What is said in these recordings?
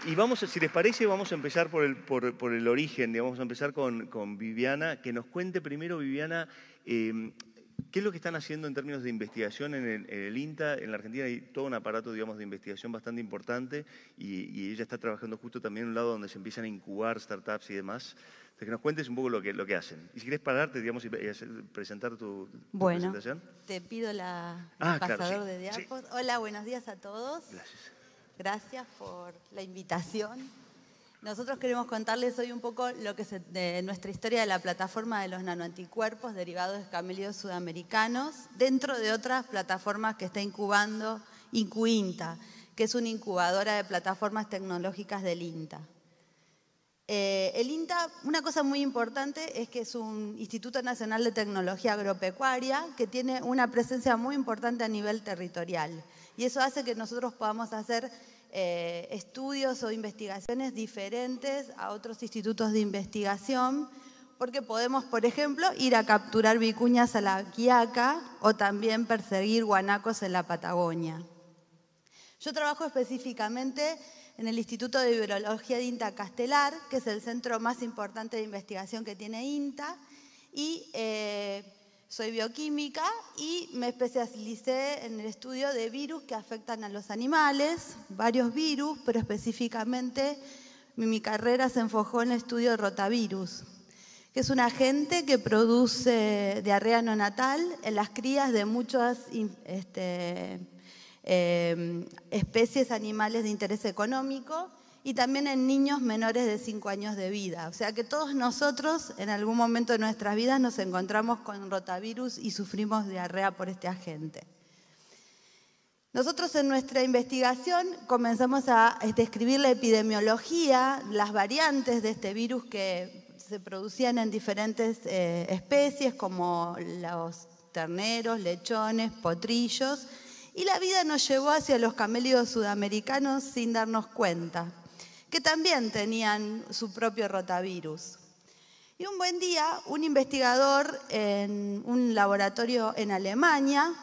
Y vamos, si les parece, vamos a empezar por el origen, digamos, vamos a empezar con Viviana, que nos cuente primero, Viviana, ¿qué es lo que están haciendo en términos de investigación en el INTA? En la Argentina hay todo un aparato, digamos, de investigación bastante importante y ella está trabajando justo también en un lado donde se empiezan a incubar startups y demás. Entonces, que nos cuentes un poco lo que hacen. Y si querés pararte, digamos, y presentar tu presentación. Bueno, te pido el pasador claro, sí, de diapos. Sí. Hola, buenos días a todos. Gracias. Gracias por la invitación. Nosotros queremos contarles hoy un poco de nuestra historia de la plataforma de los nanoanticuerpos derivados de camélidos sudamericanos, dentro de otras plataformas que está incubando INCUINTA, que es una incubadora de plataformas tecnológicas del INTA. El INTA, una cosa muy importante es que es un Instituto Nacional de Tecnología Agropecuaria que tiene una presencia muy importante a nivel territorial. Y eso hace que nosotros podamos hacer estudios o investigaciones diferentes a otros institutos de investigación, porque podemos, por ejemplo, ir a capturar vicuñas a la Quiaca o también perseguir guanacos en la Patagonia. Yo trabajo específicamente en el Instituto de Virología de INTA Castelar, que es el centro más importante de investigación que tiene INTA, y soy bioquímica y me especialicé en el estudio de virus que afectan a los animales, varios virus, pero específicamente mi carrera se enfocó en el estudio de rotavirus, que es un agente que produce diarrea neonatal en las crías de muchas especies animales de interés económico y también en niños menores de 5 años de vida. O sea que todos nosotros en algún momento de nuestras vidas nos encontramos con rotavirus y sufrimos diarrea por este agente. Nosotros en nuestra investigación comenzamos a describir la epidemiología, las variantes de este virus que se producían en diferentes especies como los terneros, lechones, potrillos, y la vida nos llevó hacia los camélidos sudamericanos sin darnos cuenta, que también tenían su propio rotavirus. Y un buen día, un investigador en un laboratorio en Alemania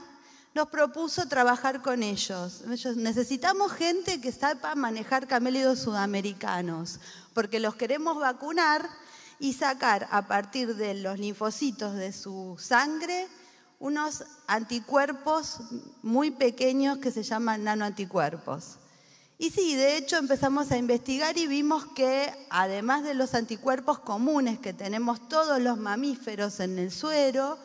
nos propuso trabajar con ellos. Necesitamos gente que sepa manejar camélidos sudamericanos, porque los queremos vacunar y sacar a partir de los linfocitos de su sangre unos anticuerpos muy pequeños que se llaman nanoanticuerpos. Y sí, de hecho empezamos a investigar y vimos que además de los anticuerpos comunes que tenemos todos los mamíferos en el suero,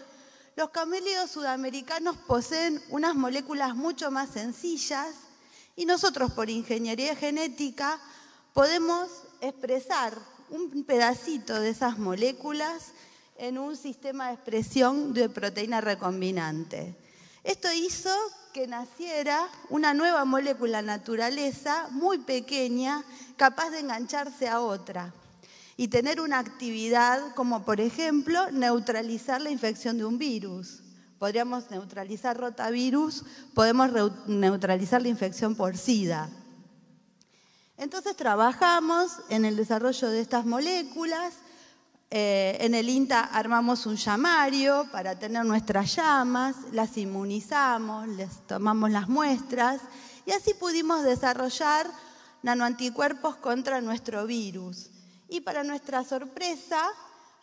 los camélidos sudamericanos poseen unas moléculas mucho más sencillas y nosotros por ingeniería genética podemos expresar un pedacito de esas moléculas en un sistema de expresión de proteína recombinante. Esto hizo que naciera una nueva molécula naturaleza muy pequeña, capaz de engancharse a otra y tener una actividad como, por ejemplo, neutralizar la infección de un virus. Podríamos neutralizar rotavirus, podemos neutralizar la infección por SIDA. Entonces trabajamos en el desarrollo de estas moléculas. En el INTA armamos un llamario para tener nuestras llamas, las inmunizamos, les tomamos las muestras y así pudimos desarrollar nanoanticuerpos contra nuestro virus. Y para nuestra sorpresa,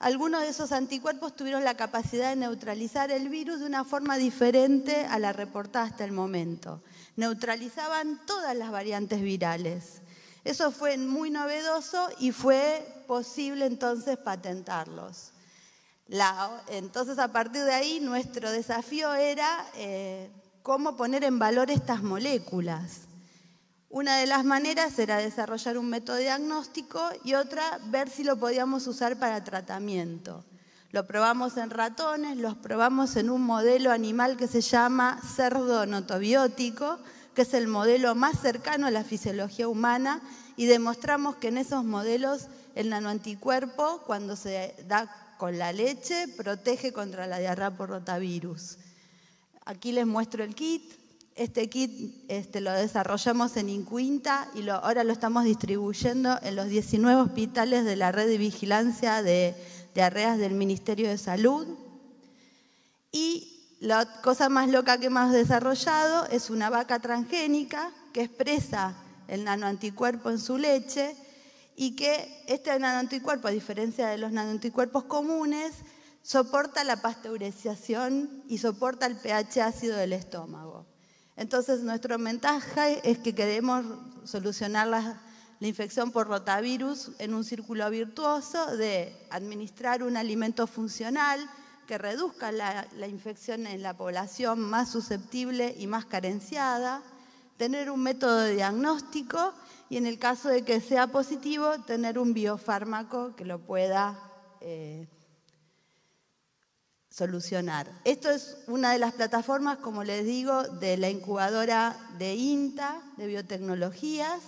algunos de esos anticuerpos tuvieron la capacidad de neutralizar el virus de una forma diferente a la reportada hasta el momento. Neutralizaban todas las variantes virales. Eso fue muy novedoso y fue posible entonces patentarlos. Entonces a partir de ahí nuestro desafío era cómo poner en valor estas moléculas. Una de las maneras era desarrollar un método diagnóstico y otra ver si lo podíamos usar para tratamiento. Lo probamos en ratones, los probamos en un modelo animal que se llama cerdo notobiótico, que es el modelo más cercano a la fisiología humana, y demostramos que en esos modelos el nanoanticuerpo, cuando se da con la leche, protege contra la diarrea por rotavirus. Aquí les muestro el kit. Este kit lo desarrollamos en INCUINTA y ahora lo estamos distribuyendo en los 19 hospitales de la red de vigilancia de diarreas del Ministerio de Salud. Y la cosa más loca que hemos desarrollado es una vaca transgénica que expresa el nanoanticuerpo en su leche, y que este nanoanticuerpo, a diferencia de los nanoanticuerpos comunes, soporta la pasteurización y soporta el pH ácido del estómago. Entonces, nuestro mensaje es que queremos solucionar la infección por rotavirus en un círculo virtuoso de administrar un alimento funcional que reduzca la infección en la población más susceptible y más carenciada, tener un método de diagnóstico y, en el caso de que sea positivo, tener un biofármaco que lo pueda solucionar. Esto es una de las plataformas, como les digo, de la incubadora de INTA, de biotecnologías.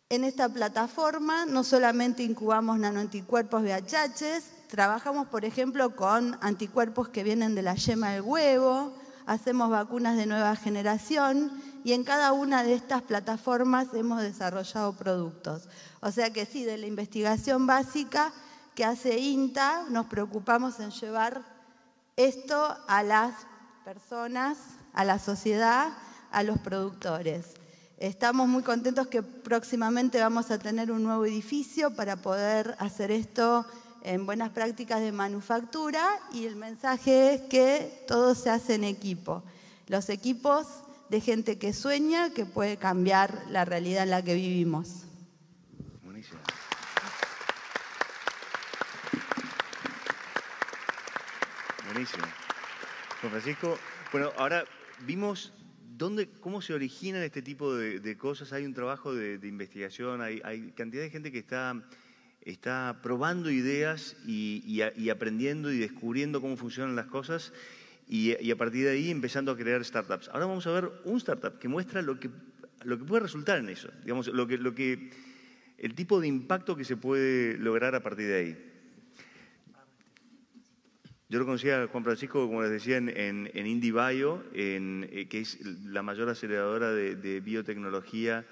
En esta plataforma no solamente incubamos nanoanticuerpos VHH, trabajamos, por ejemplo, con anticuerpos que vienen de la yema del huevo, hacemos vacunas de nueva generación y en cada una de estas plataformas hemos desarrollado productos. O sea que sí, de la investigación básica que hace INTA, nos preocupamos en llevar esto a las personas, a la sociedad, a los productores. Estamos muy contentos que próximamente vamos a tener un nuevo edificio para poder hacer esto en buenas prácticas de manufactura, y el mensaje es que todo se hace en equipo. Los equipos de gente que sueña, que puede cambiar la realidad en la que vivimos. Buenísimo. Buenísimo. Juan Francisco, bueno, ahora vimos cómo se originan este tipo de cosas. Hay un trabajo de investigación, hay cantidad de gente que está probando ideas y aprendiendo y descubriendo cómo funcionan las cosas y a partir de ahí empezando a crear startups. Ahora vamos a ver un startup que muestra lo que puede resultar en eso, digamos, el tipo de impacto que se puede lograr a partir de ahí. Yo lo conocía a Juan Francisco, como les decía, en IndieBio, que es la mayor aceleradora de biotecnología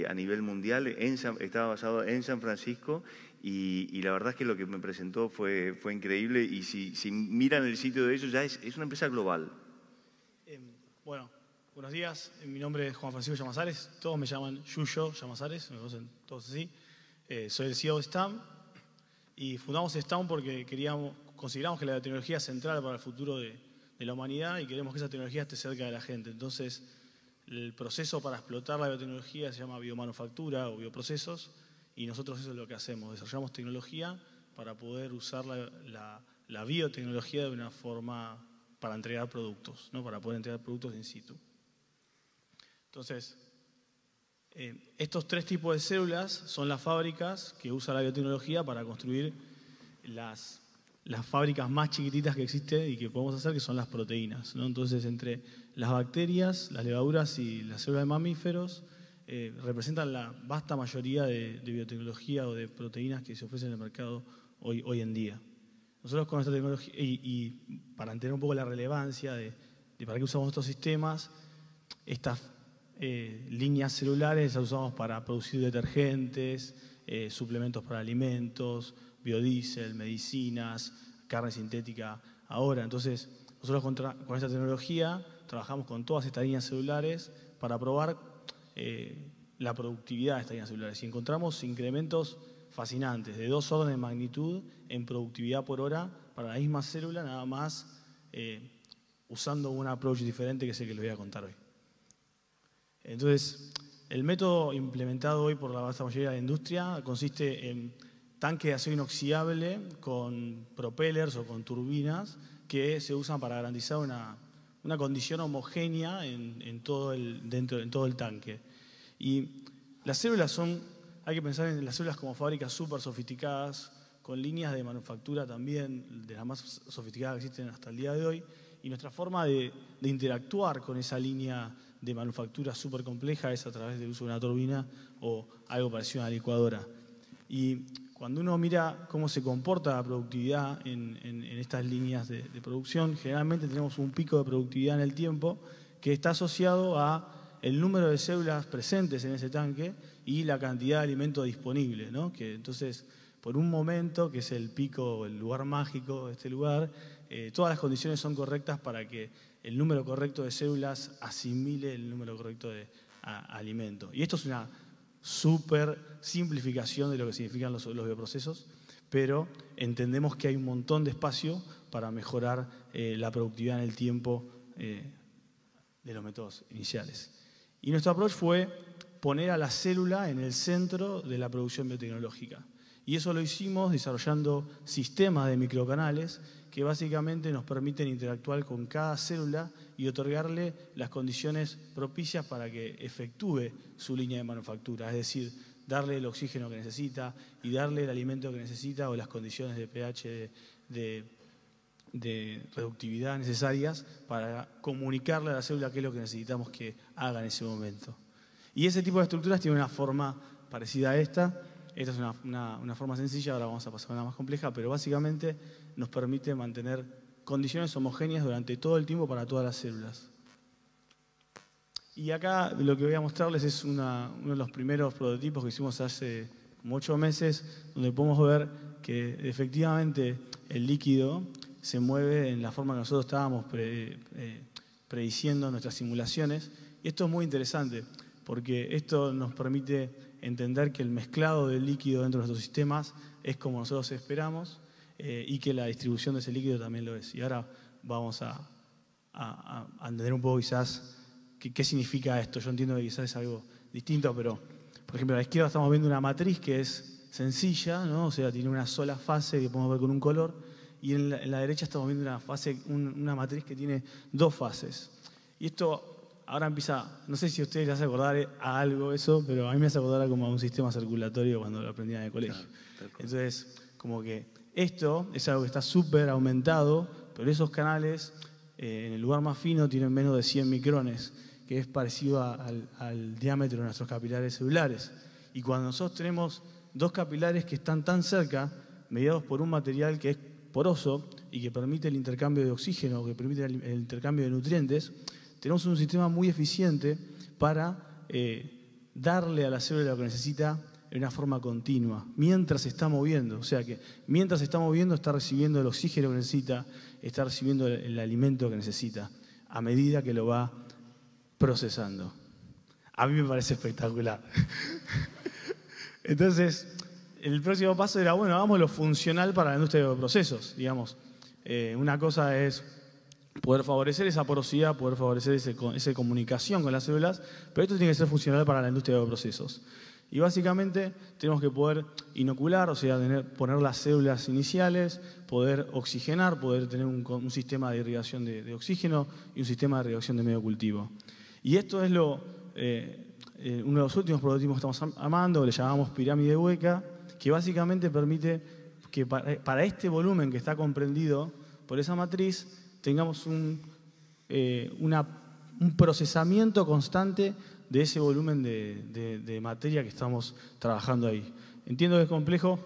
a nivel mundial. Estaba basado en San Francisco y la verdad es que lo que me presentó fue increíble. Y si miran el sitio de ellos, ya es una empresa global. Bueno, buenos días. Mi nombre es Juan Francisco Llamazares. Todos me llaman Yuyo Llamazares, me conocen todos así. Soy el CEO de STAM y fundamos STAM porque consideramos que la biotecnología es central para el futuro de la humanidad y queremos que esa tecnología esté cerca de la gente. Entonces, el proceso para explotar la biotecnología se llama biomanufactura o bioprocesos, y nosotros eso es lo que hacemos. Desarrollamos tecnología para poder usar la biotecnología de una forma para entregar productos, ¿no? Para poder entregar productos in situ. Entonces, estos tres tipos de células son las fábricas que usa la biotecnología para construir las fábricas más chiquititas que existen y que podemos hacer, que son las proteínas, ¿no? Entonces, entre las bacterias, las levaduras y las células de mamíferos representan la vasta mayoría de biotecnología o de proteínas que se ofrecen en el mercado hoy en día. Nosotros con esta tecnología, y para entender un poco la relevancia de para qué usamos estos sistemas, estas líneas celulares las usamos para producir detergentes, suplementos para alimentos, biodiesel, medicinas, carne sintética ahora. Entonces, nosotros con esta tecnología trabajamos con todas estas líneas celulares para probar la productividad de estas líneas celulares y encontramos incrementos fascinantes de 2 órdenes de magnitud en productividad por hora para la misma célula, nada más usando un approach diferente que es el que les voy a contar hoy. Entonces, el método implementado hoy por la vasta mayoría de la industria consiste en tanque de acero inoxidable con propellers o con turbinas que se usan para garantizar una condición homogénea en todo el tanque. Y las células hay que pensar en las células como fábricas súper sofisticadas, con líneas de manufactura también de las más sofisticadas que existen hasta el día de hoy, y nuestra forma de interactuar con esa línea de manufactura súper compleja es a través del uso de una turbina o algo parecido a una licuadora. Y cuando uno mira cómo se comporta la productividad en estas líneas de producción, generalmente tenemos un pico de productividad en el tiempo que está asociado a el número de células presentes en ese tanque y la cantidad de alimento disponible, ¿no? Que entonces, por un momento, que es el pico, el lugar mágico de este lugar, todas las condiciones son correctas para que el número correcto de células asimile el número correcto de alimento. Y esto es una súper simplificación de lo que significan los bioprocesos, pero entendemos que hay un montón de espacio para mejorar la productividad en el tiempo de los métodos iniciales. Y nuestro approach fue poner a la célula en el centro de la producción biotecnológica. Y eso lo hicimos desarrollando sistemas de microcanales que básicamente nos permiten interactuar con cada célula y otorgarle las condiciones propicias para que efectúe su línea de manufactura, es decir, darle el oxígeno que necesita y darle el alimento que necesita o las condiciones de pH, de reductividad necesarias para comunicarle a la célula qué es lo que necesitamos que haga en ese momento. Y ese tipo de estructuras tiene una forma parecida a esta. Esta es una forma sencilla, ahora vamos a pasar a una más compleja, pero básicamente nos permite mantener condiciones homogéneas durante todo el tiempo para todas las células. Y acá lo que voy a mostrarles es uno de los primeros prototipos que hicimos hace como 8 meses, donde podemos ver que efectivamente el líquido se mueve en la forma que nosotros estábamos prediciendo en nuestras simulaciones. Y esto es muy interesante, porque esto nos permite entender que el mezclado del líquido dentro de nuestros sistemas es como nosotros esperamos y que la distribución de ese líquido también lo es. Y ahora vamos a entender un poco quizás qué significa esto. Yo entiendo que quizás es algo distinto, pero por ejemplo a la izquierda estamos viendo una matriz que es sencilla, ¿no? O sea, tiene una sola fase que podemos ver con un color, y en la derecha estamos viendo una matriz que tiene 2 fases. Y esto ahora empieza, no sé si a ustedes les hace acordar a algo eso, pero a mí me hace acordar como a un sistema circulatorio cuando lo aprendía en el colegio. Claro. Entonces, como que esto es algo que está súper aumentado, pero esos canales en el lugar más fino tienen menos de 100 micrones, que es parecido al diámetro de nuestros capilares celulares. Y cuando nosotros tenemos 2 capilares que están tan cerca, mediados por un material que es poroso y que permite el intercambio de oxígeno, que permite el intercambio de nutrientes, tenemos un sistema muy eficiente para darle a la célula lo que necesita en una forma continua, mientras se está moviendo. O sea que mientras se está moviendo está recibiendo el oxígeno que necesita, está recibiendo el alimento que necesita, a medida que lo va procesando. A mí me parece espectacular. Entonces, el próximo paso era, bueno, hagámoslo funcional para la industria de bioprocesos, digamos. Una cosa es poder favorecer esa porosidad, poder favorecer esa comunicación con las células, pero esto tiene que ser funcional para la industria de bioprocesos. Y básicamente tenemos que poder inocular, o sea, poner las células iniciales, poder oxigenar, poder tener un sistema de irrigación de oxígeno y un sistema de irrigación de medio cultivo. Y esto es uno de los últimos prototipos que estamos armando, le llamamos pirámide hueca, que básicamente permite que para este volumen que está comprendido por esa matriz tengamos un procesamiento constante de ese volumen de materia que estamos trabajando ahí. Entiendo que es complejo,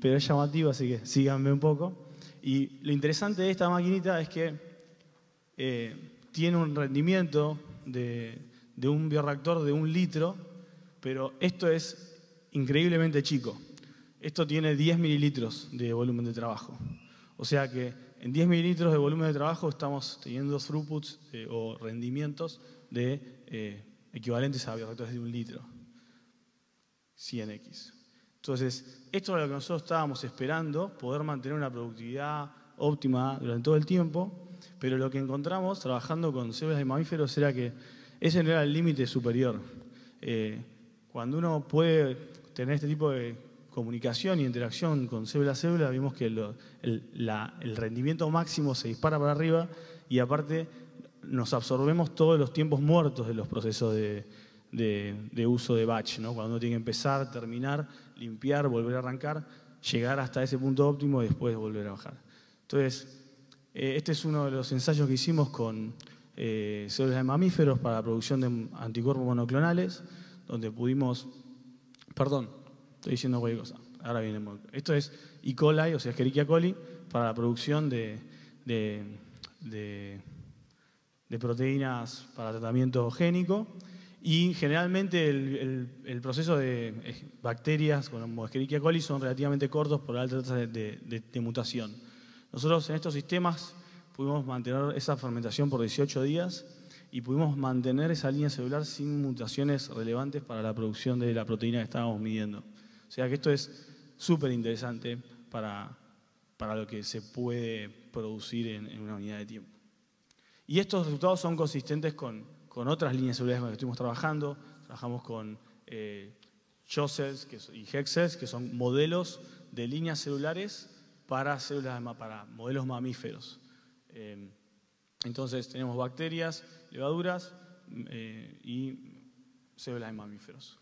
pero es llamativo, así que síganme un poco. Y lo interesante de esta maquinita es que tiene un rendimiento de un bioreactor de 1 litro, pero esto es increíblemente chico. Esto tiene 10 mililitros de volumen de trabajo. O sea que en 10 mililitros de volumen de trabajo estamos teniendo throughputs o rendimientos equivalentes a bioreactores de 1 litro. 100x. Entonces, esto es lo que nosotros estábamos esperando, poder mantener una productividad óptima durante todo el tiempo, pero lo que encontramos trabajando con células de mamíferos era que ese no era el límite superior. Cuando uno puede tener este tipo de comunicación y interacción con célula a célula, vimos que el rendimiento máximo se dispara para arriba y aparte nos absorbemos todos los tiempos muertos de los procesos de uso de batch, ¿no? Cuando uno tiene que empezar, terminar, limpiar, volver a arrancar, llegar hasta ese punto óptimo y después volver a bajar. Entonces, este es uno de los ensayos que hicimos con células de mamíferos para la producción de anticuerpos monoclonales, donde pudimos... Perdón, estoy diciendo cualquier cosa. Ahora viene. Esto es E. coli, o sea, Escherichia coli, para la producción de proteínas para tratamiento génico. Y generalmente el proceso de bacterias como Escherichia coli son relativamente cortos por la alta tasa de mutación. Nosotros en estos sistemas pudimos mantener esa fermentación por 18 días y pudimos mantener esa línea celular sin mutaciones relevantes para la producción de la proteína que estábamos midiendo. O sea que esto es súper interesante para lo que se puede producir en una unidad de tiempo. Y estos resultados son consistentes con otras líneas celulares con las que estuvimos trabajando. Trabajamos con CHO-cells y HEK-cells, que son modelos de líneas celulares para modelos mamíferos. Entonces tenemos bacterias, levaduras y células de mamíferos.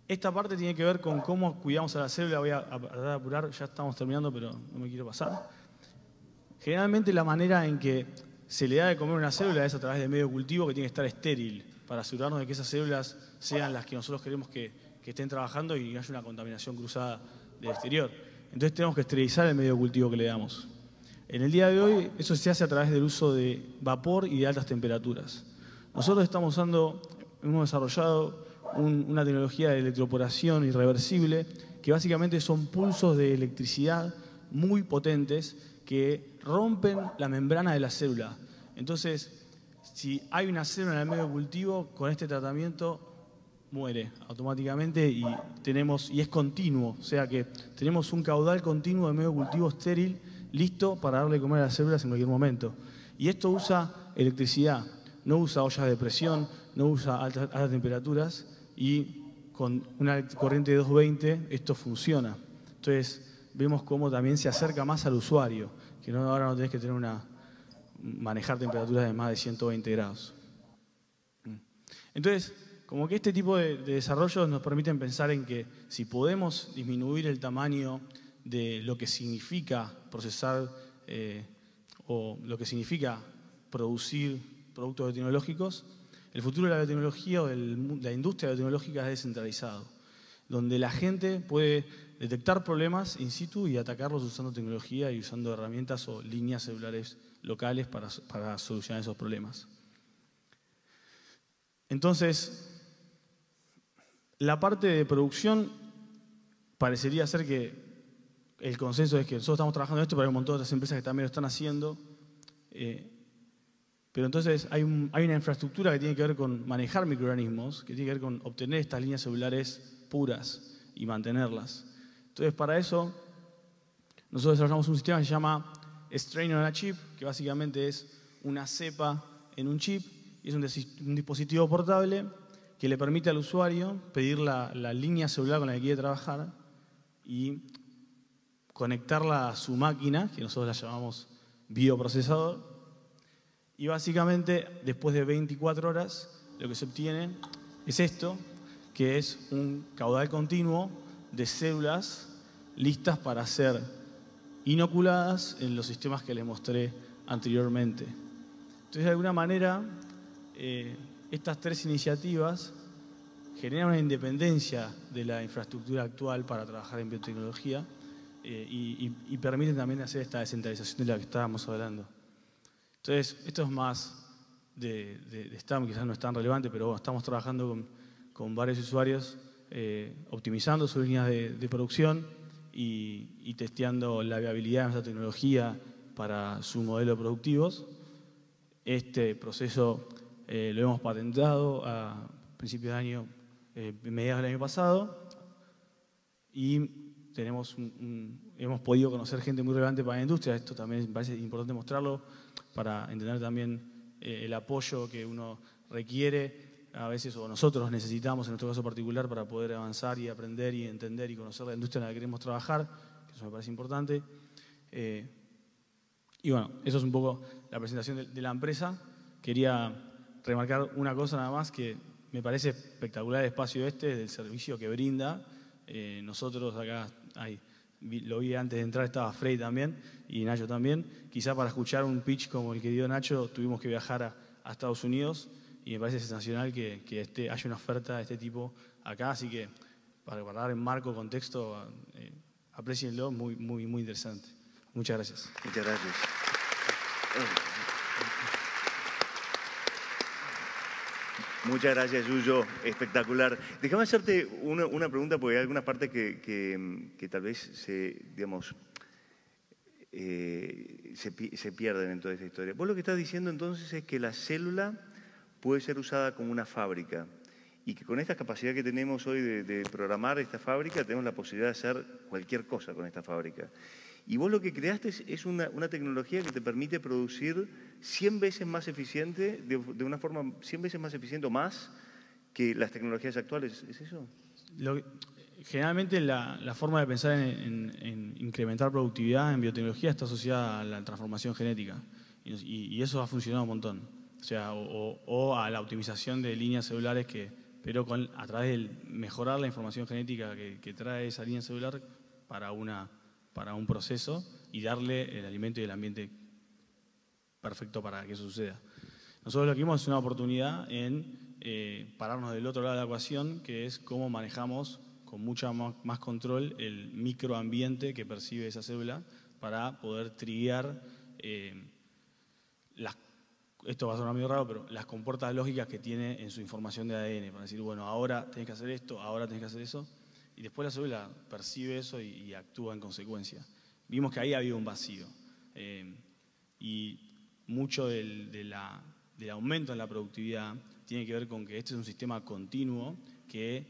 Esta parte tiene que ver con cómo cuidamos a la célula. Voy a apurar, ya estamos terminando, pero no me quiero pasar. Generalmente la manera en que se le da de comer una célula es a través de medio cultivo que tiene que estar estéril, para asegurarnos de que esas células sean las que nosotros queremos que estén trabajando y no haya una contaminación cruzada del exterior. Entonces tenemos que esterilizar el medio cultivo que le damos. En el día de hoy eso se hace a través del uso de vapor y de altas temperaturas. Nosotros hemos desarrollado una tecnología de electroporación irreversible que básicamente son pulsos de electricidad muy potentes que rompen la membrana de la célula. Entonces, si hay una célula en el medio cultivo, con este tratamiento muere automáticamente y es continuo. O sea que tenemos un caudal continuo de medio cultivo estéril listo para darle de comer a las células en cualquier momento. Y esto usa electricidad, no usa ollas de presión, no usa altas temperaturas y con una corriente de 220 esto funciona. Entonces vemos cómo también se acerca más al usuario, que ahora no tenés que manejar temperaturas de más de 120 grados. Entonces, como que este tipo de desarrollos nos permiten pensar en que si podemos disminuir el tamaño de lo que significa procesar o lo que significa producir productos biotecnológicos, el futuro de la biotecnología o de la industria biotecnológica es descentralizado, donde la gente puede detectar problemas in situ y atacarlos usando tecnología y usando herramientas o líneas celulares locales para solucionar esos problemas. Entonces, la parte de producción parecería ser que el consenso es que nosotros estamos trabajando en esto, pero hay un montón de otras empresas que también lo están haciendo. Pero entonces hay una infraestructura que tiene que ver con manejar microorganismos, que tiene que ver con obtener estas líneas celulares puras y mantenerlas. Entonces, para eso, nosotros desarrollamos un sistema que se llama Strain on a Chip, que básicamente es una cepa en un chip, y es un dispositivo portable que le permite al usuario pedir la línea celular con la que quiere trabajar y conectarla a su máquina, que nosotros la llamamos bioprocesador. Y básicamente, después de 24 horas, lo que se obtiene es esto, que es un caudal continuo de células listas para ser inoculadas en los sistemas que les mostré anteriormente. Entonces, de alguna manera, estas tres iniciativas generan una independencia de la infraestructura actual para trabajar en biotecnología y permiten también hacer esta descentralización de la que estábamos hablando. Entonces, esto es más de STAM, quizás no es tan relevante, pero bueno, estamos trabajando con varios usuarios optimizando sus líneas de producción y testeando la viabilidad de nuestra tecnología para sus modelos productivos. Este proceso lo hemos patentado a principios de año, mediados del año pasado, y hemos podido conocer gente muy relevante para la industria. Esto también me parece importante mostrarlo para entender también el apoyo que uno requiere a veces, o nosotros necesitamos en nuestro caso particular, para poder avanzar y aprender y entender y conocer la industria en la que queremos trabajar, que eso me parece importante. Y bueno, eso es un poco la presentación de la empresa. Quería remarcar una cosa nada más, que me parece espectacular el espacio del servicio que brinda. Nosotros acá, lo vi antes de entrar, estaba Frey también y Nacho también. Quizá para escuchar un pitch como el que dio Nacho tuvimos que viajar a Estados Unidos, y me parece sensacional que haya una oferta de este tipo acá. Así que para dar en marco, contexto, aprecienlo, muy, muy, muy interesante. Muchas gracias. Muchas gracias. Muchas gracias, Yuyo. Espectacular. Déjame hacerte una pregunta, porque hay algunas partes que tal vez se pierden en toda esta historia. Vos lo que estás diciendo entonces es que la célula puede ser usada como una fábrica y que con esta capacidad que tenemos hoy de programar esta fábrica tenemos la posibilidad de hacer cualquier cosa con esta fábrica. Y vos lo que creaste es una tecnología que te permite producir 100 veces más eficiente, de una forma 100 veces más eficiente o más que las tecnologías actuales. ¿Es eso? Generalmente la forma de pensar en incrementar productividad en biotecnología está asociada a la transformación genética. Y eso ha funcionado un montón. O sea, o a la optimización de líneas celulares pero a través de mejorar la información genética que trae esa línea celular para un proceso y darle el alimento y el ambiente perfecto para que eso suceda. Nosotros lo que vimos es una oportunidad en pararnos del otro lado de la ecuación, que es cómo manejamos con mucha más control el microambiente que percibe esa célula para poder triguear esto va a sonar medio raro, pero las compuertas lógicas que tiene en su información de ADN, para decir, bueno, ahora tenés que hacer esto, ahora tenés que hacer eso, y después la célula percibe eso y actúa en consecuencia. Vimos que ahí había un vacío, y mucho del aumento en la productividad tiene que ver con que este es un sistema continuo que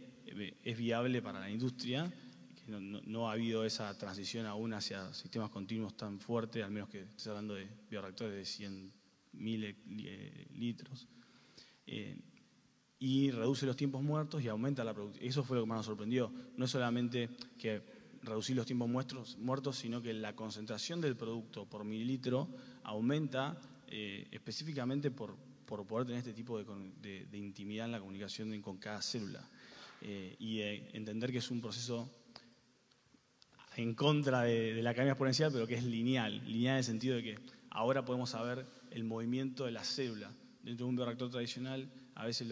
es viable para la industria, que no ha habido esa transición aún hacia sistemas continuos tan fuertes, al menos que estés hablando de bioreactores de 100.000 litros, y reduce los tiempos muertos y aumenta la productividad. Eso fue lo que más nos sorprendió. No es solamente que reducir los tiempos muertos, sino que la concentración del producto por mililitro aumenta específicamente por poder tener este tipo de intimidad en la comunicación con cada célula. Y entender que es un proceso en contra de la cadena exponencial, pero que es lineal en el sentido de que ahora podemos saber el movimiento de la célula. Dentro de un bioreactor tradicional, a veces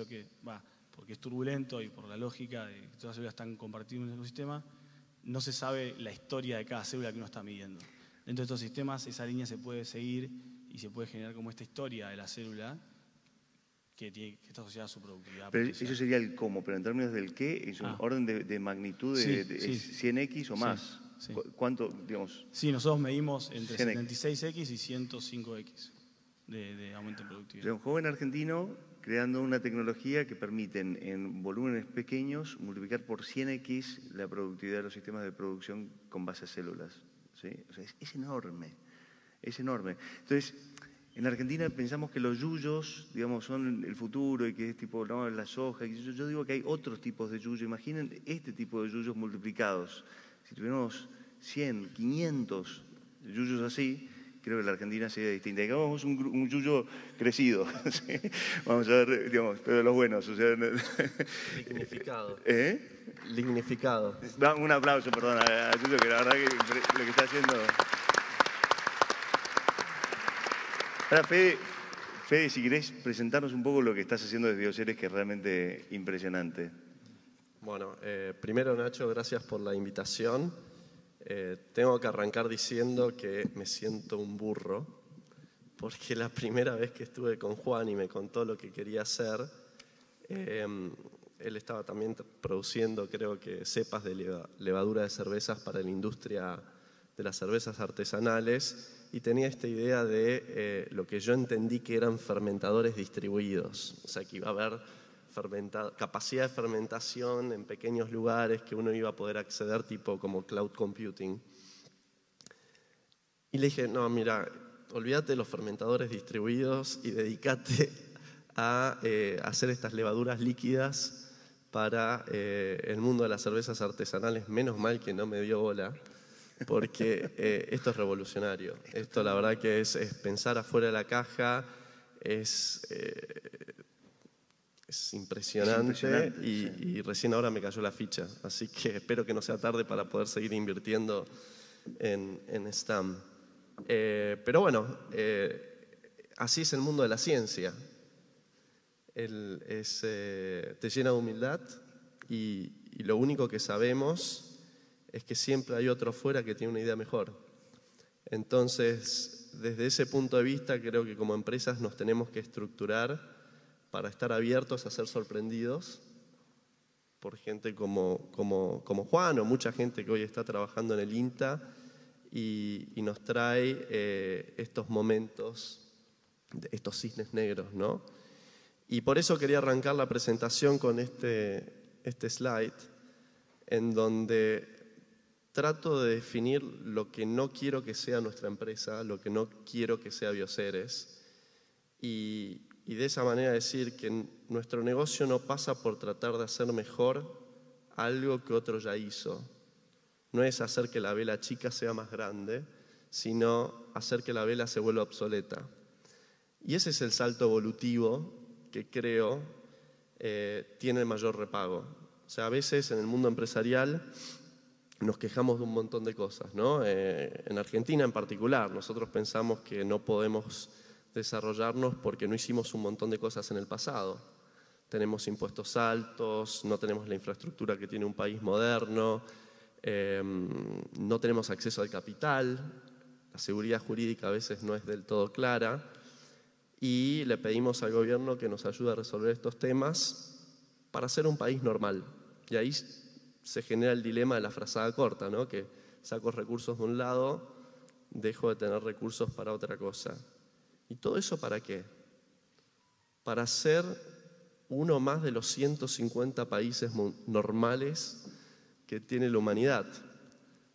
porque es turbulento y por la lógica de que todas las células están compartidas en el ecosistema, no se sabe la historia de cada célula que uno está midiendo. Dentro de estos sistemas, esa línea se puede seguir y se puede generar como esta historia de la célula que está asociada a su productividad. Pero eso sería el cómo, pero en términos del qué, es un orden de magnitud de 100x o más. Sí. ¿Cuánto, digamos? Sí, nosotros medimos entre 76x y 105x de aumento en productividad. Un joven argentino creando una tecnología que permite en volúmenes pequeños multiplicar por 100x la productividad de los sistemas de producción con base a células. ¿Sí? O sea, es enorme, es enorme. Entonces, en Argentina pensamos que los yuyos, digamos, son el futuro y que es tipo, no, la soja. Yo digo que hay otros tipos de yuyos. Imaginen este tipo de yuyos multiplicados. Si tuviéramos 100, 500 yuyos así, creo que la Argentina sería distinta. Digamos un yuyo crecido, ¿sí? Vamos a ver, digamos, pero de los buenos. O sea, Lignificado. Lignificado. Un aplauso, perdón, a Yuyo, que la verdad que lo que está haciendo... Ahora, Fede, si querés presentarnos un poco lo que estás haciendo desde Bioceres, que es realmente impresionante. Bueno, primero, Nacho, gracias por la invitación. Tengo que arrancar diciendo que me siento un burro, porque la primera vez que estuve con Juan y me contó lo que quería hacer, él estaba también produciendo, creo que, cepas de levadura de cervezas para la industria de las cervezas artesanales, y tenía esta idea de lo que yo entendí que eran fermentadores distribuidos, o sea que iba a haber capacidad de fermentación en pequeños lugares que uno iba a poder acceder, tipo como cloud computing. Y le dije, no, mira, olvídate de los fermentadores distribuidos y dedícate a hacer estas levaduras líquidas para el mundo de las cervezas artesanales. Menos mal que no me dio bola, porque esto es revolucionario. Esto la verdad que es pensar afuera de la caja, es impresionante, y recién ahora me cayó la ficha. Así que espero que no sea tarde para poder seguir invirtiendo en STAM. Pero bueno, así es el mundo de la ciencia. Te llena de humildad y lo único que sabemos es que siempre hay otro fuera que tiene una idea mejor. Entonces, desde ese punto de vista, creo que como empresas nos tenemos que estructurar para estar abiertos a ser sorprendidos por gente como Juan o mucha gente que hoy está trabajando en el INTA y nos trae estos momentos, estos cisnes negros, ¿no? Y por eso quería arrancar la presentación con este slide, en donde trato de definir lo que no quiero que sea nuestra empresa, lo que no quiero que sea Bioceres, y de esa manera decir que nuestro negocio no pasa por tratar de hacer mejor algo que otro ya hizo. No es hacer que la vela chica sea más grande, sino hacer que la vela se vuelva obsoleta. Y ese es el salto evolutivo que creo tiene el mayor repago. O sea, a veces en el mundo empresarial nos quejamos de un montón de cosas, ¿no? En Argentina en particular, nosotros pensamos que no podemos desarrollarnos porque no hicimos un montón de cosas en el pasado. Tenemos impuestos altos, no tenemos la infraestructura que tiene un país moderno, no tenemos acceso al capital, la seguridad jurídica a veces no es del todo clara, y le pedimos al gobierno que nos ayude a resolver estos temas para ser un país normal. Y ahí se genera el dilema de la frazada corta, ¿no? Que saco recursos de un lado, dejo de tener recursos para otra cosa. ¿Y todo eso para qué? Para ser uno más de los 150 países normales que tiene la humanidad.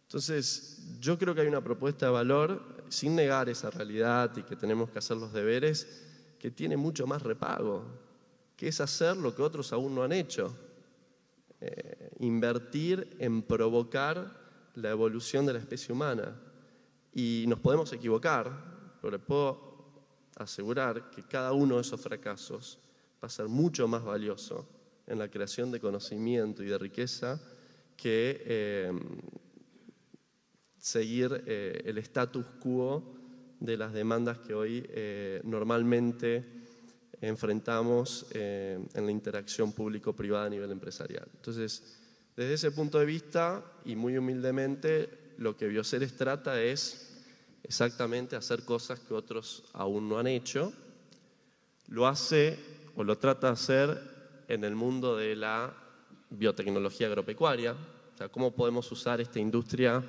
Entonces, yo creo que hay una propuesta de valor, sin negar esa realidad y que tenemos que hacer los deberes, que tiene mucho más repago, que es hacer lo que otros aún no han hecho. Invertir en provocar la evolución de la especie humana. Y nos podemos equivocar, pero le puedo asegurar que cada uno de esos fracasos va a ser mucho más valioso en la creación de conocimiento y de riqueza que seguir el status quo de las demandas que hoy normalmente enfrentamos en la interacción público-privada a nivel empresarial. Entonces, desde ese punto de vista, y muy humildemente, lo que Bioceres trata es exactamente hacer cosas que otros aún no han hecho. Lo hace o lo trata de hacer en el mundo de la biotecnología agropecuaria. O sea, cómo podemos usar esta industria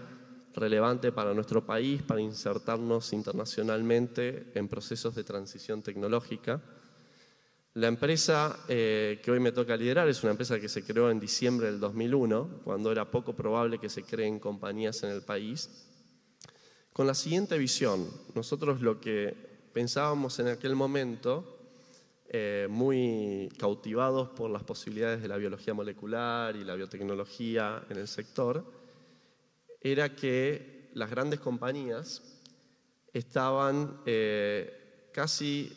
relevante para nuestro país para insertarnos internacionalmente en procesos de transición tecnológica. La empresa que hoy me toca liderar es una empresa que se creó en diciembre del 2001, cuando era poco probable que se creen compañías en el país, con la siguiente visión. Nosotros lo que pensábamos en aquel momento, muy cautivados por las posibilidades de la biología molecular y la biotecnología en el sector, era que las grandes compañías estaban casi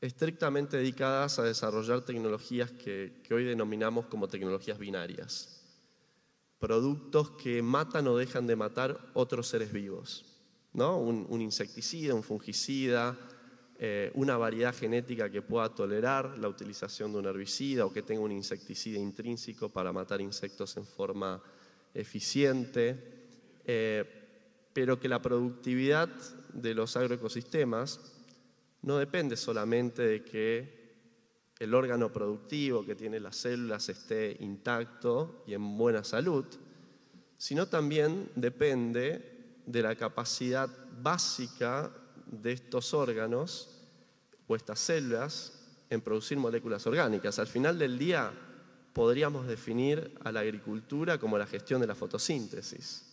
estrictamente dedicadas a desarrollar tecnologías que hoy denominamos como tecnologías binarias. Productos que matan o dejan de matar otros seres vivos, ¿no? Un insecticida, un fungicida, una variedad genética que pueda tolerar la utilización de un herbicida o que tenga un insecticida intrínseco para matar insectos en forma eficiente, pero que la productividad de los agroecosistemas no depende solamente de que el órgano productivo que tiene las células esté intacto y en buena salud, sino también depende de la capacidad básica de estos órganos o estas células en producir moléculas orgánicas. Al final del día podríamos definir a la agricultura como la gestión de la fotosíntesis,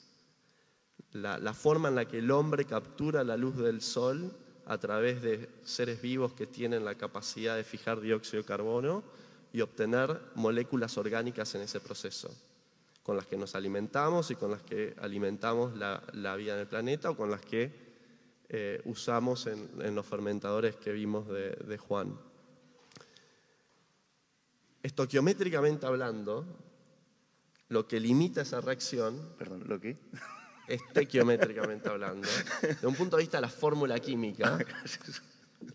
la forma en la que el hombre captura la luz del sol a través de seres vivos que tienen la capacidad de fijar dióxido de carbono y obtener moléculas orgánicas en ese proceso, con las que nos alimentamos y con las que alimentamos la vida en el planeta o con las que usamos en los fermentadores que vimos de Juan. Estoquiométricamente hablando, lo que limita esa reacción... Perdón, ¿lo qué? Estequiométricamente hablando, de un punto de vista de la fórmula química,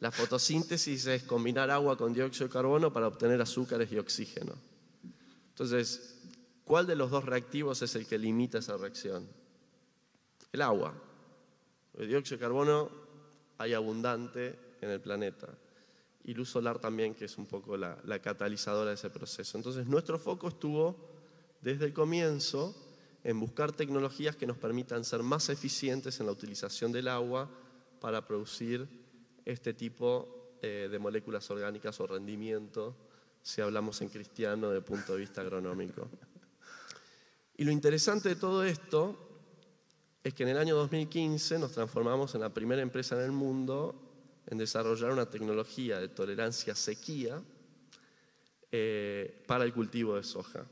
la fotosíntesis es combinar agua con dióxido de carbono para obtener azúcares y oxígeno. Entonces, ¿cuál de los dos reactivos es el que limita esa reacción? El agua. El dióxido de carbono hay abundante en el planeta. Y luz solar también, que es un poco la catalizadora de ese proceso. Entonces, nuestro foco estuvo desde el comienzo en buscar tecnologías que nos permitan ser más eficientes en la utilización del agua para producir este tipo de moléculas orgánicas o rendimiento, si hablamos en cristiano desde el punto de vista agronómico. Y lo interesante de todo esto es que en el año 2015 nos transformamos en la primera empresa en el mundo en desarrollar una tecnología de tolerancia a sequía para el cultivo de soja.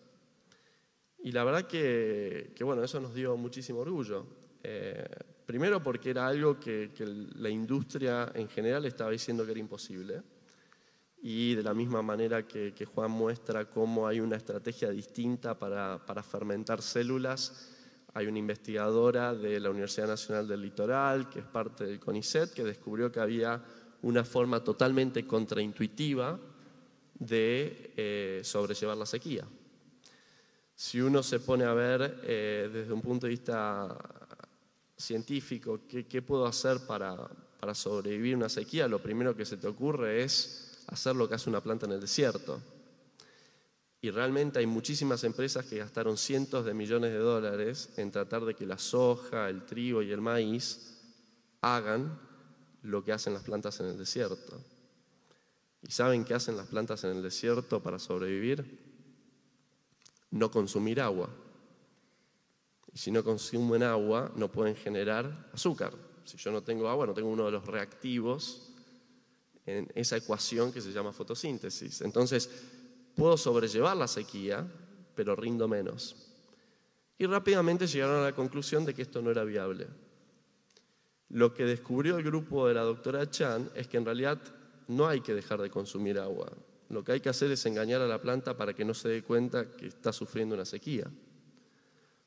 Y la verdad que bueno, eso nos dio muchísimo orgullo. Primero porque era algo que la industria en general estaba diciendo que era imposible. Y de la misma manera que Juan muestra cómo hay una estrategia distinta para fermentar células, hay una investigadora de la Universidad Nacional del Litoral, que es parte del CONICET, que descubrió que había una forma totalmente contraintuitiva de sobrellevar la sequía. Si uno se pone a ver desde un punto de vista científico qué puedo hacer para sobrevivir una sequía, lo primero que se te ocurre es hacer lo que hace una planta en el desierto. Y realmente hay muchísimas empresas que gastaron cientos de millones de dólares en tratar de que la soja, el trigo y el maíz hagan lo que hacen las plantas en el desierto. ¿Y saben qué hacen las plantas en el desierto para sobrevivir? No consumir agua. Y si no consumen agua, no pueden generar azúcar. Si yo no tengo agua, no tengo uno de los reactivos en esa ecuación que se llama fotosíntesis. Entonces, puedo sobrellevar la sequía, pero rindo menos. Y rápidamente llegaron a la conclusión de que esto no era viable. Lo que descubrió el grupo de la doctora Chan es que en realidad no hay que dejar de consumir agua. Lo que hay que hacer es engañar a la planta para que no se dé cuenta que está sufriendo una sequía.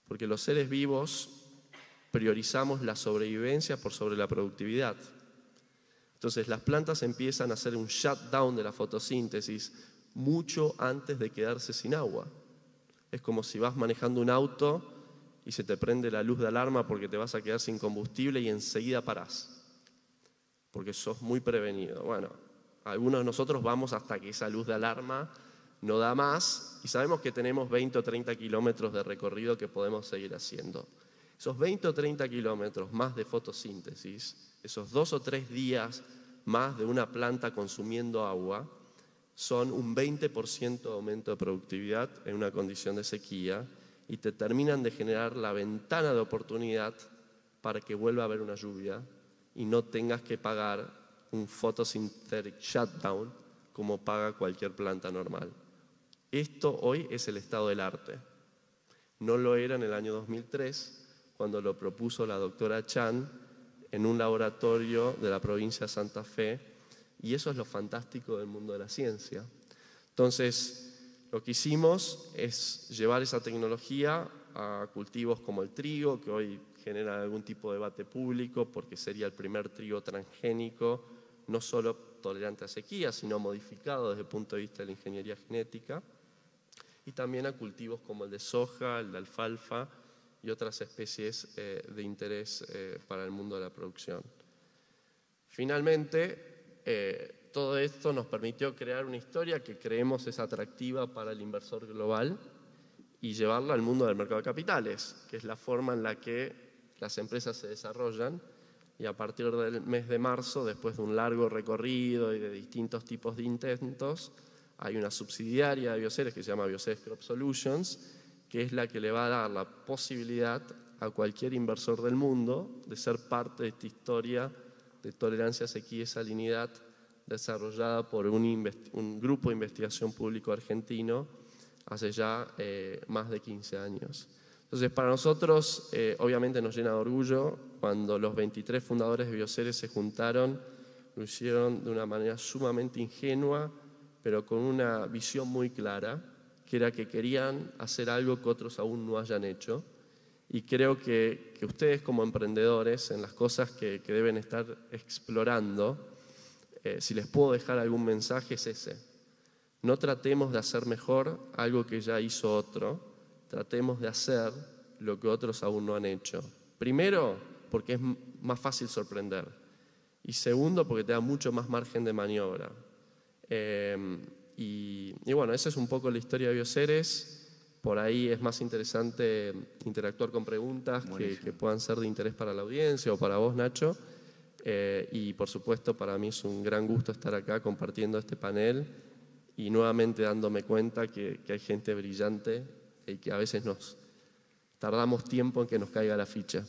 Porque los seres vivos priorizamos la sobrevivencia por sobre la productividad. Entonces las plantas empiezan a hacer un shutdown de la fotosíntesis mucho antes de quedarse sin agua. Es como si vas manejando un auto y se te prende la luz de alarma porque te vas a quedar sin combustible y enseguida parás, porque sos muy prevenido. Bueno, algunos de nosotros vamos hasta que esa luz de alarma no da más y sabemos que tenemos 20 o 30 kilómetros de recorrido que podemos seguir haciendo. Esos 20 o 30 kilómetros más de fotosíntesis, esos 2 o 3 días más de una planta consumiendo agua, son un 20% de aumento de productividad en una condición de sequía y te terminan de generar la ventana de oportunidad para que vuelva a haber una lluvia y no tengas que pagar un photosynthetic shutdown como paga cualquier planta normal. Esto hoy es el estado del arte. No lo era en el año 2003, cuando lo propuso la doctora Chan en un laboratorio de la provincia de Santa Fe, y eso es lo fantástico del mundo de la ciencia. Entonces, lo que hicimos es llevar esa tecnología a cultivos como el trigo, que hoy genera algún tipo de debate público, porque sería el primer trigo transgénico, no solo tolerante a sequía, sino modificado desde el punto de vista de la ingeniería genética, y también a cultivos como el de soja, el de alfalfa y otras especies de interés para el mundo de la producción. Finalmente, todo esto nos permitió crear una historia que creemos es atractiva para el inversor global y llevarla al mundo del mercado de capitales, que es la forma en la que las empresas se desarrollan. Y a partir del mes de marzo, después de un largo recorrido y de distintos tipos de intentos, hay una subsidiaria de Bioceres que se llama Bioceres Crop Solutions, que es la que le va a dar la posibilidad a cualquier inversor del mundo de ser parte de esta historia de tolerancia a sequía y salinidad desarrollada por un grupo de investigación público argentino hace ya más de 15 años. Entonces, para nosotros, obviamente nos llena de orgullo cuando los 23 fundadores de Bioceres se juntaron, lo hicieron de una manera sumamente ingenua, pero con una visión muy clara, que era que querían hacer algo que otros aún no hayan hecho. Y creo que ustedes como emprendedores, en las cosas que deben estar explorando, si les puedo dejar algún mensaje es ese. No tratemos de hacer mejor algo que ya hizo otro, tratemos de hacer lo que otros aún no han hecho. Primero, porque es más fácil sorprender. Y segundo, porque te da mucho más margen de maniobra. Y bueno, esa es un poco la historia de Bioceres. por ahí es más interesante interactuar con preguntas que puedan ser de interés para la audiencia o para vos, Nacho. Y por supuesto, para mí es un gran gusto estar acá compartiendo este panel y nuevamente dándome cuenta que hay gente brillante y que a veces nos tardamos tiempo en que nos caiga la ficha.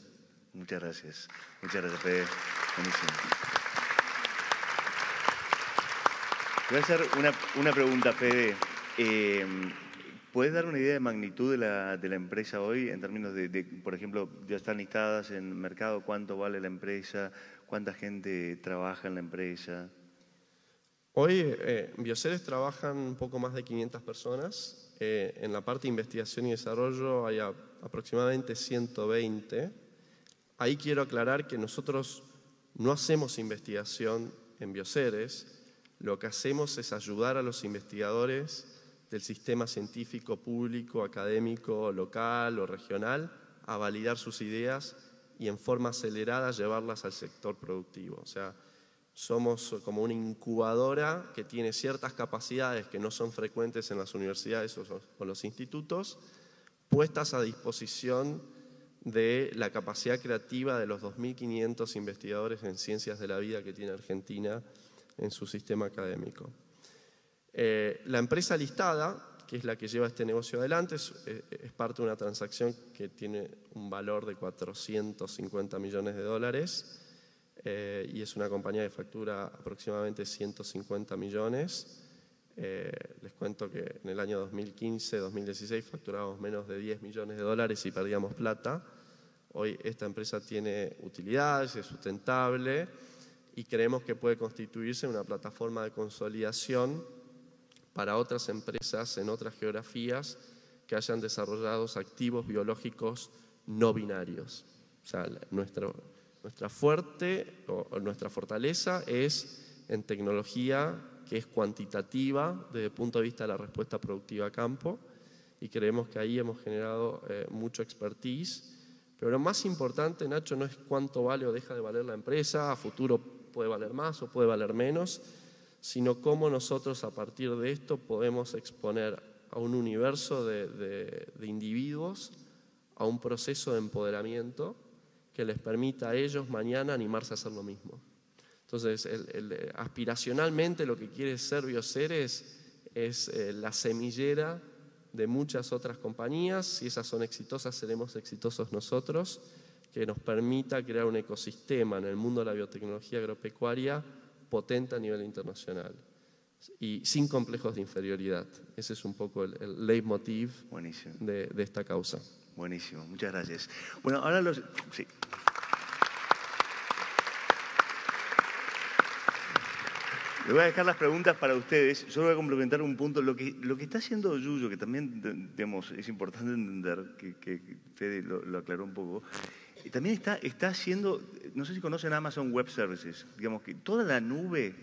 Muchas gracias, Fede. Buenísimo. Te voy a hacer una pregunta, Fede. ¿Puedes dar una idea de magnitud de la empresa hoy en términos de, por ejemplo, ya están listadas en el mercado, cuánto vale la empresa, cuánta gente trabaja en la empresa? Hoy en Bioceres trabajan un poco más de 500 personas. En la parte de investigación y desarrollo hay aproximadamente 120. Ahí quiero aclarar que nosotros no hacemos investigación en Bioceres. Lo que hacemos es ayudar a los investigadores del sistema científico público, académico, local o regional a validar sus ideas y en forma acelerada llevarlas al sector productivo. O sea, somos como una incubadora que tiene ciertas capacidades que no son frecuentes en las universidades o los institutos, puestas a disposición de la capacidad creativa de los 2.500 investigadores en ciencias de la vida que tiene Argentina en su sistema académico. La empresa listada, que es la que lleva este negocio adelante, es parte de una transacción que tiene un valor de 450 millones de dólares y es una compañía que factura aproximadamente 150 millones. Les cuento que en el año 2015-2016 facturábamos menos de 10 millones de dólares y perdíamos plata. Hoy esta empresa tiene utilidades, es sustentable y creemos que puede constituirse una plataforma de consolidación para otras empresas en otras geografías que hayan desarrollado activos biológicos no binarios. O sea, nuestra fortaleza es en tecnología que es cuantitativa desde el punto de vista de la respuesta productiva a campo y creemos que ahí hemos generado mucho expertise. Pero lo más importante, Nacho, no es cuánto vale o deja de valer la empresa, a futuro puede valer más o puede valer menos, sino cómo nosotros a partir de esto podemos exponer a un universo de individuos a un proceso de empoderamiento que les permita a ellos mañana animarse a hacer lo mismo. Entonces, aspiracionalmente lo que quiere ser Bioceres es la semillera de muchas otras compañías. Si esas son exitosas, seremos exitosos nosotros, que nos permita crear un ecosistema en el mundo de la biotecnología agropecuaria potente a nivel internacional y sin complejos de inferioridad. Ese es un poco el leitmotiv de esta causa. Buenísimo, muchas gracias. Bueno, ahora sí. Le voy a dejar las preguntas para ustedes. Solo voy a complementar un punto. Lo que está haciendo Yuyo, que también digamos, es importante entender, que Fede lo aclaró un poco, también está haciendo, no sé si conocen Amazon Web Services, digamos que toda la nube,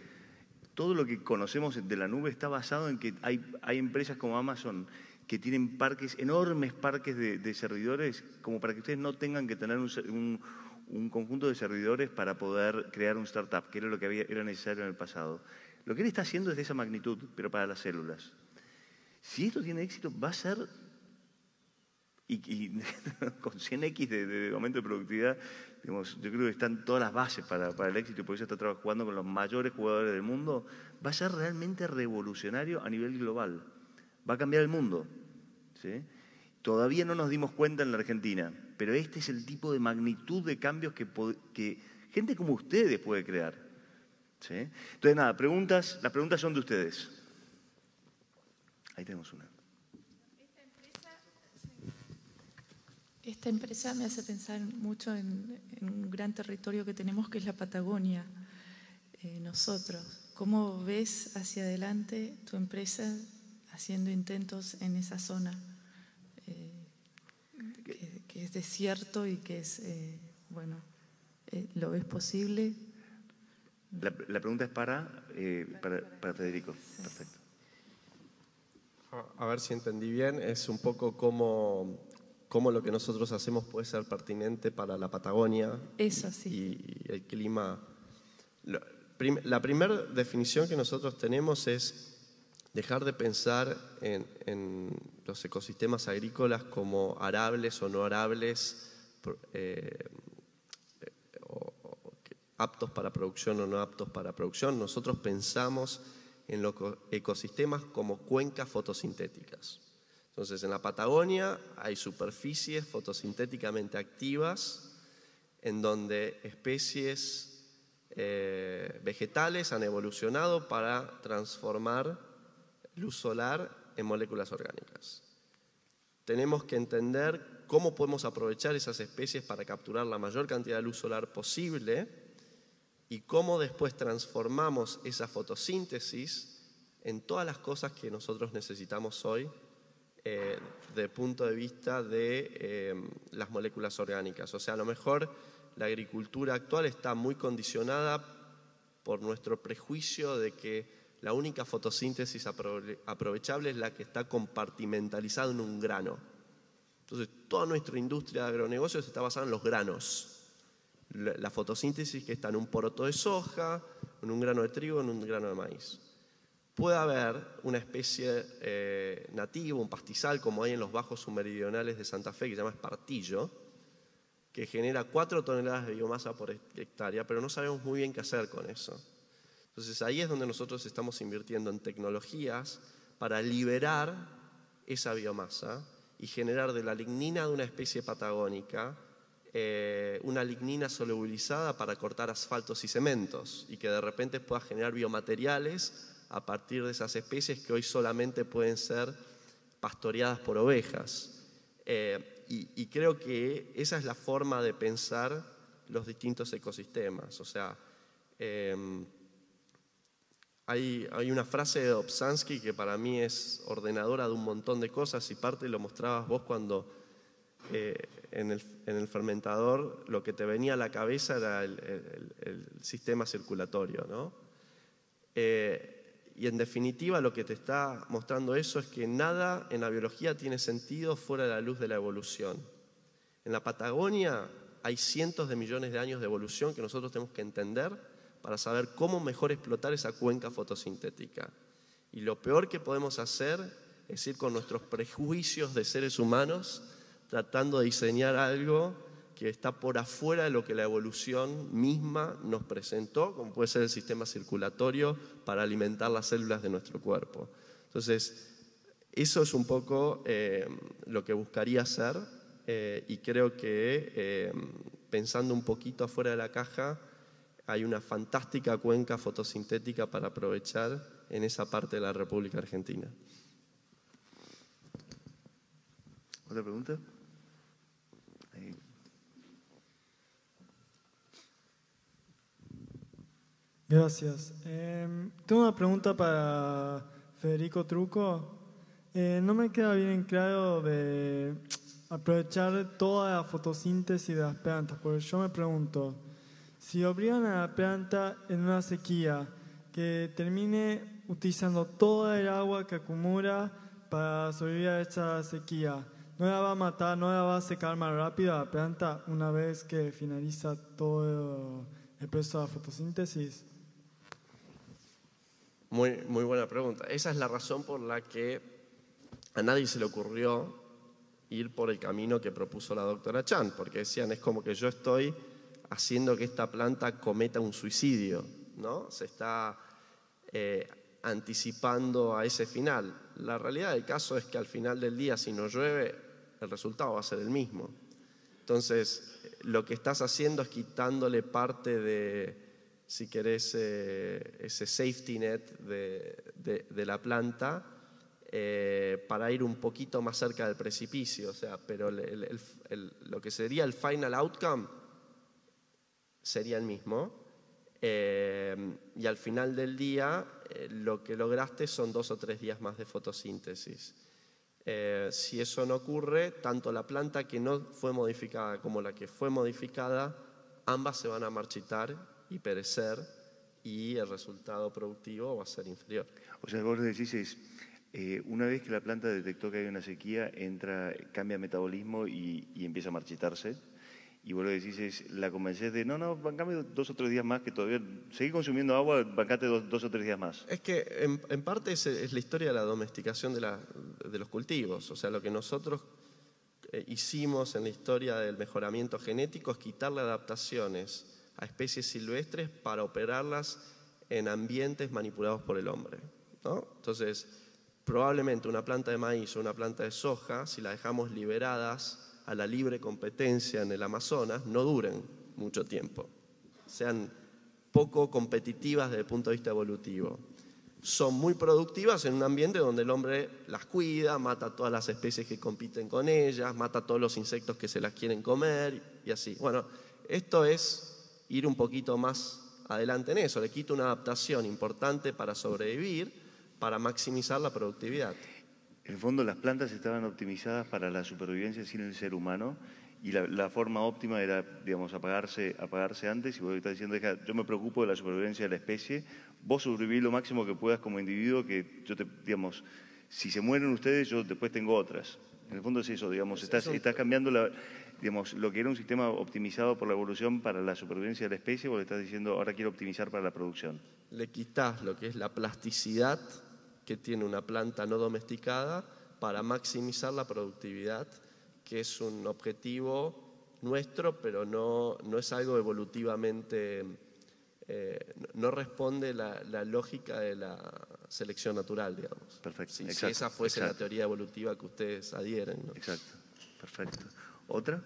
todo lo que conocemos de la nube está basado en que hay empresas como Amazon que tienen enormes parques de servidores, como para que ustedes no tengan que tener un conjunto de servidores para poder crear un startup, que era lo que era necesario en el pasado. Lo que él está haciendo es de esa magnitud, pero para las células. Si esto tiene éxito, va a ser, y con 100x de aumento de productividad, digamos, yo creo que están todas las bases para el éxito, y por eso está jugando con los mayores jugadores del mundo, va a ser realmente revolucionario a nivel global. Va a cambiar el mundo, ¿sí? Todavía no nos dimos cuenta en la Argentina, pero este es el tipo de magnitud de cambios que gente como ustedes puede crear, ¿sí? Entonces, nada, las preguntas son de ustedes. Ahí tenemos una. Esta empresa me hace pensar mucho en un gran territorio que tenemos, que es la Patagonia. Nosotros, ¿cómo ves hacia adelante tu empresa haciendo intentos en esa zona? Que es desierto y que es, ¿lo ves posible? La pregunta es para Federico. Perfecto. A ver si entendí bien, es un poco cómo lo que nosotros hacemos puede ser pertinente para la Patagonia. Eso sí. Y el clima. La primera definición que nosotros tenemos es dejar de pensar en los ecosistemas agrícolas como arables o no arables, aptos para producción o no aptos para producción. Nosotros pensamos en los ecosistemas como cuencas fotosintéticas. Entonces, en la Patagonia hay superficies fotosintéticamente activas en donde especies vegetales han evolucionado para transformar luz solar en moléculas orgánicas. Tenemos que entender cómo podemos aprovechar esas especies para capturar la mayor cantidad de luz solar posible y cómo después transformamos esa fotosíntesis en todas las cosas que nosotros necesitamos hoy desde el punto de vista de las moléculas orgánicas. O sea, a lo mejor la agricultura actual está muy condicionada por nuestro prejuicio de que la única fotosíntesis aprovechable es la que está compartimentalizada en un grano. Entonces, toda nuestra industria de agronegocios está basada en los granos. La fotosíntesis que está en un poroto de soja, en un grano de trigo, en un grano de maíz. Puede haber una especie nativa, un pastizal, como hay en los bajos submeridionales de Santa Fe, que se llama espartillo, que genera 4 toneladas de biomasa por hectárea, pero no sabemos muy bien qué hacer con eso. Entonces ahí es donde nosotros estamos invirtiendo en tecnologías para liberar esa biomasa y generar de la lignina de una especie patagónica una lignina solubilizada para cortar asfaltos y cementos y que de repente pueda generar biomateriales a partir de esas especies que hoy solamente pueden ser pastoreadas por ovejas. Y creo que esa es la forma de pensar los distintos ecosistemas. O sea, hay una frase de Dobzhansky que para mí es ordenadora de un montón de cosas y parte lo mostrabas vos cuando en el fermentador lo que te venía a la cabeza era el sistema circulatorio, ¿no? Y en definitiva lo que te está mostrando eso es que nada en la biología tiene sentido fuera de la luz de la evolución. En la Patagonia hay cientos de millones de años de evolución que nosotros tenemos que entender para saber cómo mejor explotar esa cuenca fotosintética. Y lo peor que podemos hacer es ir con nuestros prejuicios de seres humanos tratando de diseñar algo que está por afuera de lo que la evolución misma nos presentó, como puede ser el sistema circulatorio para alimentar las células de nuestro cuerpo. Entonces, eso es un poco lo que buscaría hacer y creo que pensando un poquito afuera de la caja, hay una fantástica cuenca fotosintética para aprovechar en esa parte de la República Argentina. ¿Otra pregunta? Ahí. Gracias. Tengo una pregunta para Federico Trucco. No me queda bien claro de aprovechar toda la fotosíntesis de las plantas, porque yo me pregunto, si obligan a la planta en una sequía que termine utilizando toda el agua que acumula para sobrevivir a esa sequía, ¿no la va a matar, no la va a secar más rápido a la planta una vez que finaliza todo el proceso de la fotosíntesis? Muy buena pregunta. Esa es la razón por la que a nadie se le ocurrió ir por el camino que propuso la doctora Chan, porque decían, es como que yo estoy haciendo que esta planta cometa un suicidio, ¿no? Se está anticipando a ese final. La realidad del caso es que al final del día, si no llueve, el resultado va a ser el mismo. Entonces, lo que estás haciendo es quitándole parte de, si querés, ese safety net de la planta para ir un poquito más cerca del precipicio. O sea, pero lo que sería el final outcome sería el mismo. Y al final del día, lo que lograste son 2 o 3 días más de fotosíntesis. Si eso no ocurre, tanto la planta que no fue modificada como la que fue modificada, ambas se van a marchitar y perecer y el resultado productivo va a ser inferior. O sea, vos decís es, una vez que la planta detectó que hay una sequía, cambia el metabolismo y empieza a marchitarse. y vos lo decís, la convencés de, no, bancame 2 o 3 días más, que todavía seguí consumiendo agua, bancate 2 o 3 días más. Es que en parte es la historia de la domesticación de los cultivos. O sea, lo que nosotros hicimos en la historia del mejoramiento genético es quitarle adaptaciones a especies silvestres para operarlas en ambientes manipulados por el hombre, ¿no? Entonces, probablemente una planta de maíz o una planta de soja, si la dejamos liberadas a la libre competencia en el Amazonas, no duren mucho tiempo, sean poco competitivas desde el punto de vista evolutivo. Son muy productivas en un ambiente donde el hombre las cuida, mata a todas las especies que compiten con ellas, mata a todos los insectos que se las quieren comer y así. Bueno, esto es ir un poquito más adelante en eso, le quita una adaptación importante para sobrevivir, para maximizar la productividad. En el fondo, las plantas estaban optimizadas para la supervivencia sin el ser humano, y la forma óptima era, digamos, apagarse antes. Y vos estás diciendo, yo me preocupo de la supervivencia de la especie, vos sobrevivís lo máximo que puedas como individuo, que yo digamos, si se mueren ustedes, yo después tengo otras. En el fondo es eso, digamos, estás cambiando digamos, lo que era un sistema optimizado por la evolución para la supervivencia de la especie, vos le estás diciendo, ahora quiero optimizar para la producción. Le quitas lo que es la plasticidad que tiene una planta no domesticada para maximizar la productividad, que es un objetivo nuestro, pero no es algo evolutivamente, no responde la lógica de la selección natural, digamos. Perfecto. Si esa fuese la teoría evolutiva que ustedes adhieren, ¿no? Exacto, perfecto. ¿Otra?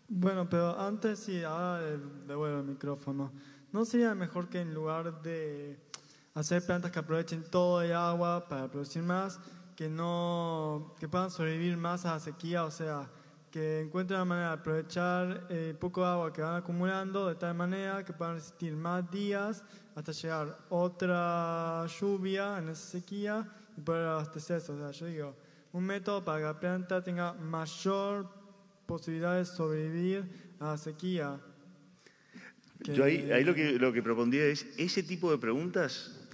Bueno, pero antes sí, ahora devuelvo el micrófono. ¿No sería mejor que en lugar de hacer plantas que aprovechen todo el agua para producir más, que puedan sobrevivir más a la sequía? O sea, que encuentren una manera de aprovechar el poco agua que van acumulando de tal manera que puedan resistir más días hasta llegar otra lluvia en esa sequía y poder abastecerse. O sea, yo digo, un método para que la planta tenga mayor posibilidad de sobrevivir a la sequía. Yo ahí lo que propondría es, ese tipo de preguntas,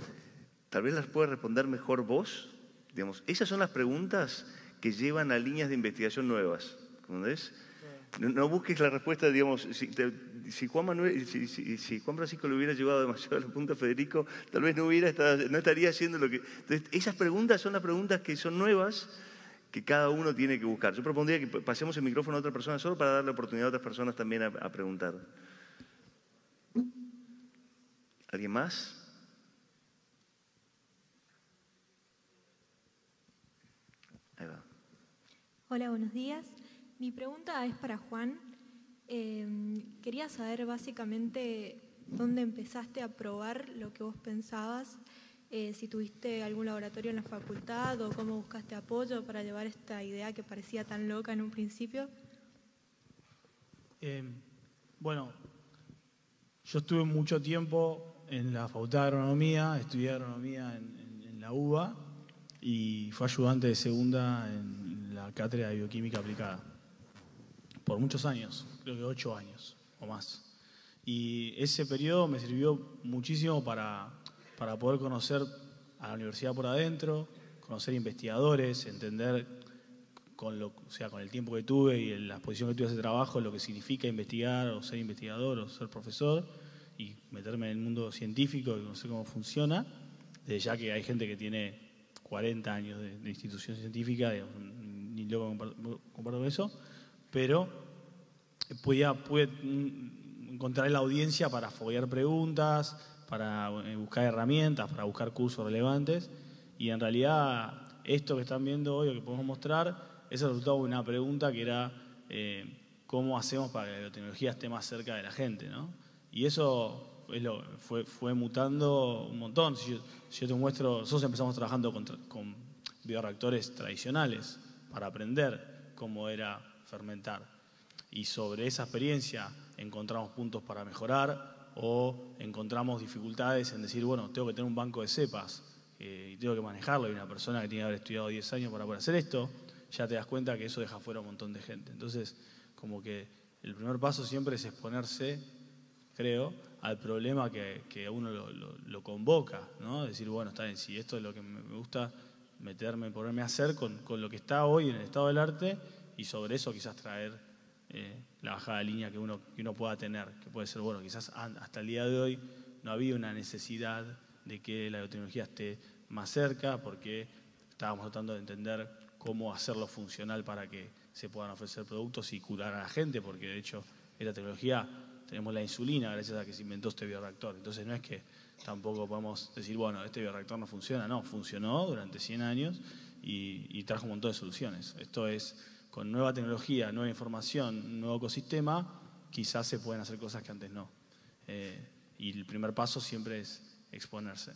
tal vez las puedes responder mejor vos. Digamos, esas son las preguntas que llevan a líneas de investigación nuevas. ¿Entendés? No busques la respuesta, digamos, si Juan Francisco le hubiera llevado demasiado a la punta a Federico, tal vez no estaría haciendo lo que... Entonces, esas preguntas son las preguntas que son nuevas, que cada uno tiene que buscar. Yo propondría que pasemos el micrófono a otra persona solo para darle oportunidad a otras personas también a preguntar. ¿Alguien más? Ahí va. Hola, buenos días. Mi pregunta es para Juan. Quería saber básicamente dónde empezaste a probar lo que vos pensabas, si tuviste algún laboratorio en la facultad o cómo buscaste apoyo para llevar esta idea que parecía tan loca en un principio. Bueno, yo estuve mucho tiempo en la Facultad de Agronomía, estudié agronomía en la UBA y fui ayudante de segunda en la cátedra de bioquímica aplicada. Por muchos años, creo que 8 años o más. Y ese periodo me sirvió muchísimo para poder conocer a la universidad por adentro, conocer investigadores, entender con el tiempo que tuve y la exposición que tuve a ese trabajo, lo que significa investigar o ser investigador o ser profesor, y meterme en el mundo científico y conocer cómo funciona, desde ya que hay gente que tiene 40 años de institución científica, digamos, ni loco comparto con eso, pero pude encontrar la audiencia para foguear preguntas, para buscar herramientas, para buscar cursos relevantes, y en realidad esto que están viendo hoy o que podemos mostrar es el resultado de una pregunta que era ¿cómo hacemos para que la biotecnología esté más cerca de la gente, ¿no? Y eso fue mutando un montón. Si yo te muestro, nosotros empezamos trabajando con bioreactores tradicionales para aprender cómo era fermentar. Y sobre esa experiencia encontramos puntos para mejorar o encontramos dificultades en decir, bueno, tengo que tener un banco de cepas y tengo que manejarlo. Y una persona que tiene que haber estudiado 10 años para poder hacer esto, ya te das cuenta que eso deja fuera un montón de gente. Entonces, como que el primer paso siempre es exponerse, creo, al problema que a uno lo convoca, ¿no? Decir, bueno, está bien, si esto es lo que me gusta ponerme a hacer con lo que está hoy en el estado del arte, y sobre eso quizás traer la bajada de línea que uno pueda tener, que puede ser, bueno, quizás hasta el día de hoy no había una necesidad de que la biotecnología esté más cerca, porque estábamos tratando de entender cómo hacerlo funcional para que se puedan ofrecer productos y curar a la gente, porque de hecho esta tecnología, tenemos la insulina gracias a que se inventó este bioreactor. Entonces no es que tampoco podemos decir, bueno, este bioreactor no funciona. No, funcionó durante 100 años y trajo un montón de soluciones. Esto es, con nueva tecnología, nueva información, nuevo ecosistema, quizás se pueden hacer cosas que antes no. Y el primer paso siempre es exponerse.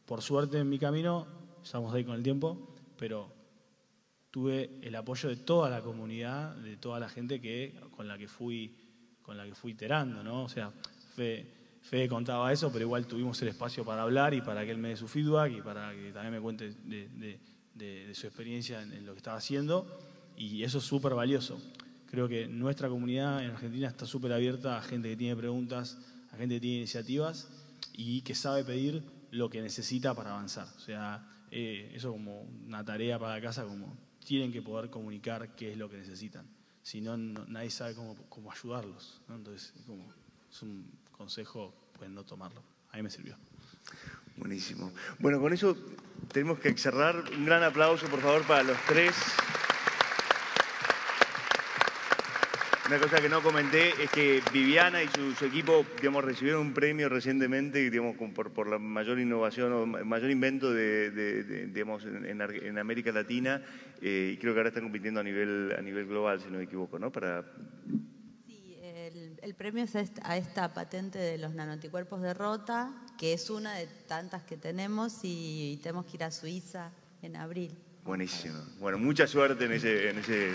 Por suerte en mi camino, estamos ahí con el tiempo, pero tuve el apoyo de toda la comunidad, de toda la gente con la que fui iterando, ¿no? O sea, Fede contaba eso, pero igual tuvimos el espacio para hablar y para que él me dé su feedback y para que también me cuente de su experiencia en lo que estaba haciendo, y eso es súper valioso. Creo que nuestra comunidad en Argentina está súper abierta a gente que tiene preguntas, a gente que tiene iniciativas y que sabe pedir lo que necesita para avanzar. O sea, eso como una tarea para la casa, como tienen que poder comunicar qué es lo que necesitan. Si no, nadie sabe cómo ayudarlos, ¿no? Entonces, es un consejo, pueden no tomarlo. A mí me sirvió. Buenísimo. Bueno, con eso tenemos que cerrar. Un gran aplauso, por favor, para los tres. Una cosa que no comenté es que Viviana y su equipo, digamos, recibieron un premio recientemente, digamos, por la mayor innovación o mayor invento digamos, en América Latina, y creo que ahora están compitiendo a nivel global, si no me equivoco, ¿no? Sí, el premio es a esta patente de los nanoanticuerpos de Rota, que es una de tantas que tenemos, y tenemos que ir a Suiza en abril. Buenísimo. Bueno, mucha suerte en ese